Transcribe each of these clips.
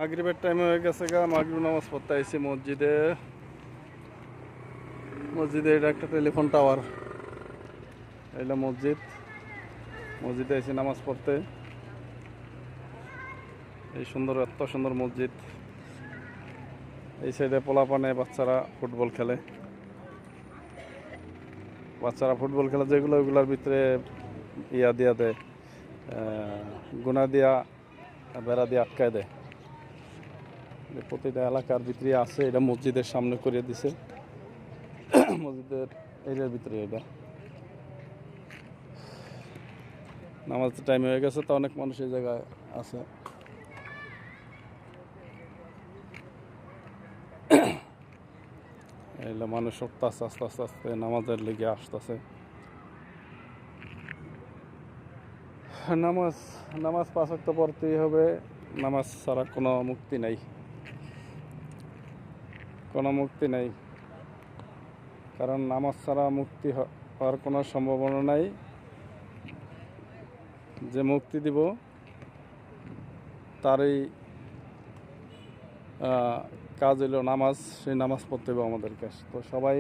মাগরিবের টাইম হয়ে গেছে গা, মাগরিব নামাজ পড়তে আইছি মসজিদে। এটা একটা টেলিফোন টাওয়ার, এইটা মসজিদে আইছি নামাজ পড়তে। এই সুন্দর, এত সুন্দর মসজিদ। এই সাইডে পোলাপানে বাচ্চারা ফুটবল খেলে, যেগুলো ওইগুলোর ভিতরে ইয়া দিয়া দেয়, গুনা দিয়া বেড়া দিয়ে আটকায় দেয়। প্রতিটা এলাকার ভিতরে আছে, এটা মসজিদের সামনে করে দিছে, মসজিদের এরিয়ার ভিতরে। এটা নামাজের টাইম হয়ে গেছে, তো অনেক মানুষ এই জায়গায় আছে। এগুলো মানুষ উঠতেছে, আস্তে আস্তে আস্তে নামাজের লেগে আসতেছে। নামাজ 5 ওয়াক্ত পড়তেই হবে। নামাজ ছাড়া কোনো মুক্তি নাই, কারণ নামাজ ছাড়া মুক্তি হওয়ার কোনো সম্ভাবনা নাই। যে মুক্তি দিব তারই কাজ হইল নামাজ। সেই নামাজ পড়তে হবে আমাদেরকে। তো সবাই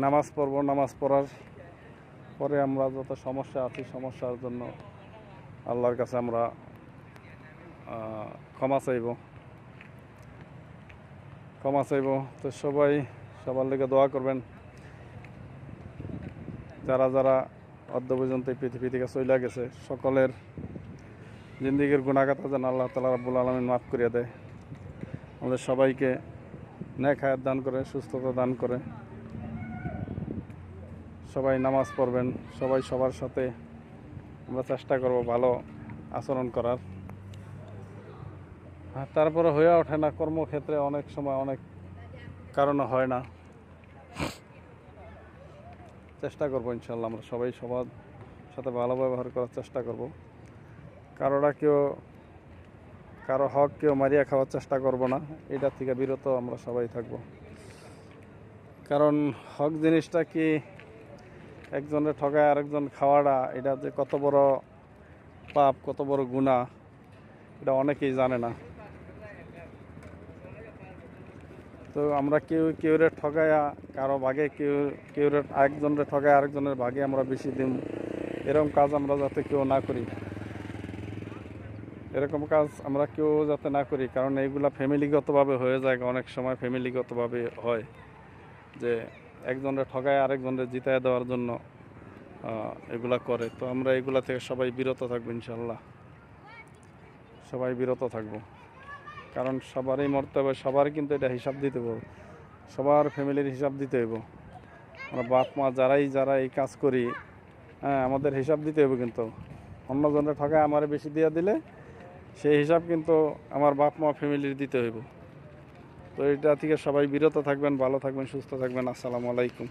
নামাজ পড়ব। নামাজ পড়ার পরে আমরা যত সমস্যা আছি, সমস্যার জন্য আল্লাহর কাছে আমরা ক্ষমা চাইব। তো সবাই সবার লেগে দোয়া করবেন। যারা যারা অদ্য পর্যন্ত এই পৃথিবী থেকে চলে গেছে, সকলের জিন্দিগির গুনাহগাতা যেন আল্লাহ তাআলা রাব্বুল আলামিন মাফ করিয়া দেয়। আমাদের সবাইকে নেক হায়াত দান করে, সুস্থতা দান করে। সবাই নামাজ পড়বেন। সবাই সবার সাথে আমরা চেষ্টা করব ভালো আচরণ করার। তারপরে হয়ে ওঠে না, কর্মক্ষেত্রে অনেক সময় অনেক কারণে হয় না। চেষ্টা করবো ইনশাল্লাহ, আমরা সবাই সবার সাথে ভালো ব্যবহার করার চেষ্টা করব। কারো হক কেউ মারিয়া খাওয়ার চেষ্টা করব না, এটা থেকে বিরত আমরা সবাই থাকব। কারণ হক জিনিসটা কি, একজনের ঠকায় আরেকজন খাওয়াটা, এটা যে কত বড় পাপ, কত বড় গুনাহ, এটা অনেকেই জানে না। তো আমরা কেউরে ঠকায়া কারো ভাগে, কেউরে একজনের ঠকায় আরেকজনের ভাগে আমরা বেশি দিন, এরকম কাজ আমরা যাতে কেউ না করি। কারণ এইগুলা ফ্যামিলিগতভাবে হয়ে যায়। অনেক সময় ফ্যামিলিগতভাবে হয় যে একজনের ঠকায় আরেকজনের জিতায় দেওয়ার জন্য এগুলা করে। তো আমরা এগুলা থেকে সবাই বিরত থাকবো ইনশাল্লাহ। সবাই বিরত থাকবো, কারণ সবারই মরতে হবে। সবার কিন্তু এটা হিসাব দিতে হবে, সবার ফ্যামিলির হিসাব দিতে হইব। আমরা বাপ মা যারা এই কাজ করি, আমাদের হিসাব দিতে হবে। কিন্তু অন্যজনের ঠকায় আমার বেশি দিয়ে দিলে সেই হিসাব কিন্তু আমার বাপ মা ফ্যামিলির দিতে হইব। তো এটা থেকে সবাই বিরত থাকবেন, ভালো থাকবেন, সুস্থ থাকবেন। আসসালামু আলাইকুম।